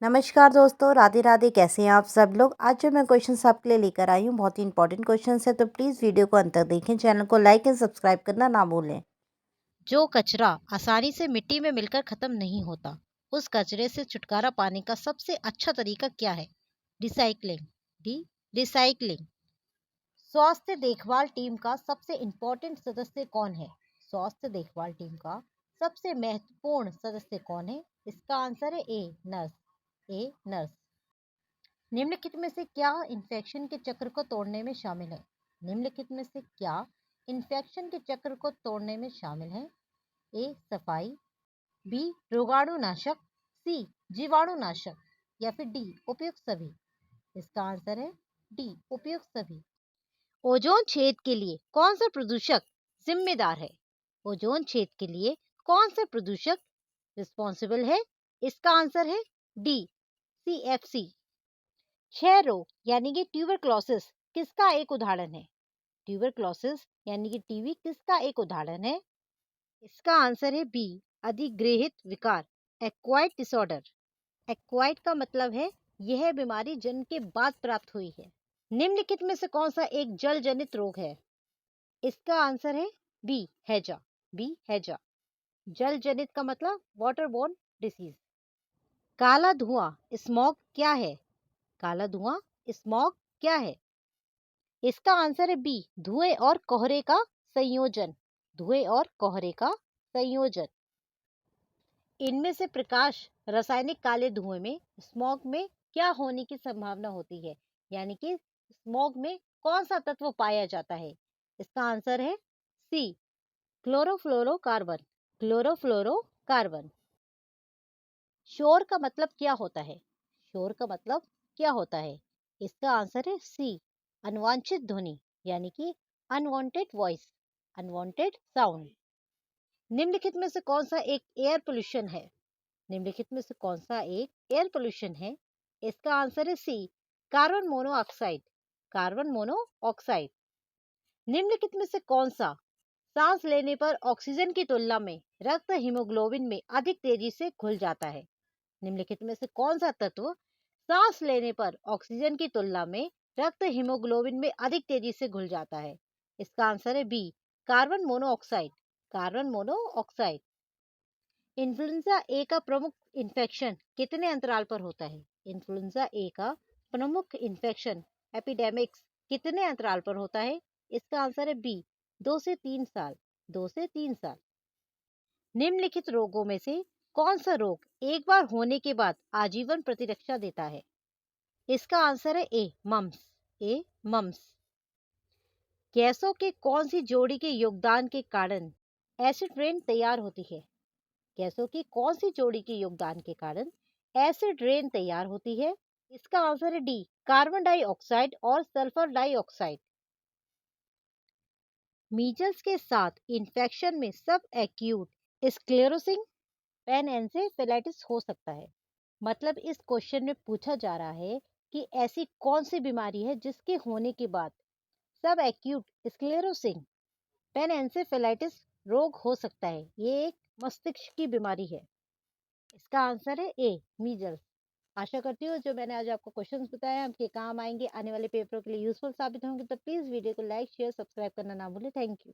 नमस्कार दोस्तों, राधे राधे। कैसे हैं आप सब लोग। आज जो मैं क्वेश्चंस आपके लिए लेकर आई हूँ बहुत ही इंपॉर्टेंट क्वेश्चंस है, तो प्लीज़ वीडियो को अंत तक देखें। चैनल को लाइक एंड सब्सक्राइब करना ना भूलें। जो कचरा आसानी से मिट्टी में मिलकर खत्म नहीं होता, उस कचरे से छुटकारा पाने का सबसे अच्छा तरीका क्या है? रिसाइकलिंग। D recycling. स्वास्थ्य देखभाल टीम का सबसे इम्पोर्टेंट सदस्य कौन है? स्वास्थ्य देखभाल टीम का सबसे महत्वपूर्ण सदस्य कौन है? इसका आंसर है ए नर्स। A nurse. निम्नलिखित में से क्या इन्फेक्शन के चक्र को तोड़ने में शामिल है? निम्नलिखित में से क्या इन्फेक्शन के चक्र को तोड़ने में शामिल है? ए सफाई, बी रोगाणुनाशक, सी जीवाणुनाशक या फिर डी उपयुक्त सभी। इसका आंसर है डी उपयुक्त सभी। ओजोन छेद के लिए कौन सा प्रदूषक जिम्मेदार है? ओजोन छेद के लिए कौन सा प्रदूषक रिस्पॉन्सिबल है? इसका आंसर है डी CFC। क्षय रोग यानी कि ट्यूबरक्लोसिस किसका एक उदाहरण है? ट्यूबरक्लोसिस यानी कि टीबी किसका एक उदाहरण है? इसका आंसर है बी अधिग्रहित विकार, एक्वायर्ड डिसऑर्डर। एक्वायर्ड का मतलब है यह बीमारी जन्म के बाद प्राप्त हुई है। निम्नलिखित में से कौन सा एक जल जनित रोग है? इसका आंसर है बी हैजा। बी हैजा। जल जनित का मतलब वाटर बोर्न डिसीज। काला धुआं स्मॉग क्या है? काला धुआं स्मॉग क्या है? इसका आंसर है बी धुएं और कोहरे का संयोजन। धुएं और कोहरे का संयोजन। इनमें से प्रकाश रासायनिक काले धुएं में स्मॉग में क्या होने की संभावना होती है? यानी कि स्मॉग में कौन सा तत्व पाया जाता है? इसका आंसर है सी क्लोरोफ्लोरोकार्बन। क्लोरोफ्लोरोकार्बन। शोर का मतलब क्या होता है? शोर का मतलब क्या होता है? इसका आंसर है सी अनवांछित ध्वनि, यानी कि अनवांटेड वॉइस, अनवांटेड साउंड। निम्नलिखित में से कौन सा एक एयर पोल्यूशन है? निम्नलिखित में से कौन सा एक एयर पोल्यूशन है? इसका आंसर है सी कार्बन मोनोऑक्साइड। Carbon monoxide. निम्नलिखित में से कौन सा सांस लेने पर ऑक्सीजन की तुलना में रक्त हीमोग्लोबिन में अधिक तेजी से घुल जाता है? निम्नलिखित में से कौन सा तत्व सांस लेने पर ऑक्सीजन की तुलना में रक्त हीमोग्लोबिन में अधिक तेजी से घुल जाता है? इसका आंसर है B carbon monoxide. Carbon monoxide. Influenza A का प्रमुख इन्फेक्शन कितने अंतराल पर होता है? इन्फ्लुएंजा ए का प्रमुख इन्फेक्शन एपिडेमिक्स कितने अंतराल पर होता है? इसका आंसर है बी 2 से 3 साल। 2 से 3 साल। निम्नलिखित रोगों में से कौन सा रोग एक बार होने के बाद आजीवन प्रतिरक्षा देता है? इसका आंसर है ए मम्स। ए मम्स। गैसों के कौन सी जोड़ी के योगदान के कारण एसिड रेन तैयार होती है? गैसों की कौन सी जोड़ी के योगदान के कारण एसिड रेन तैयार होती है? इसका आंसर है डी कार्बन डाइऑक्साइड और सल्फर डाइऑक्साइड। मीजल्स के साथ इन्फेक्शन में सब एक्यूट स्क्लेरोसिंग पेनएन्सेफेलाइटिस हो सकता है। मतलब इस क्वेश्चन में पूछा जा रहा है कि ऐसी कौन सी बीमारी है जिसके होने के बाद सब एक्यूट स्क्लेरोसिंग पेनएन्सेफेलाइटिस रोग हो सकता है। ये एक मस्तिष्क की बीमारी है। इसका आंसर है ए मीजल्स। आशा करती हूँ जो मैंने आज आपको क्वेश्चंस बताए हैं आपके काम आएंगे, आने वाले पेपरों के लिए यूजफुल साबित होंगे। तो प्लीज वीडियो को लाइक शेयर सब्सक्राइब करना ना भूलें। Thank you.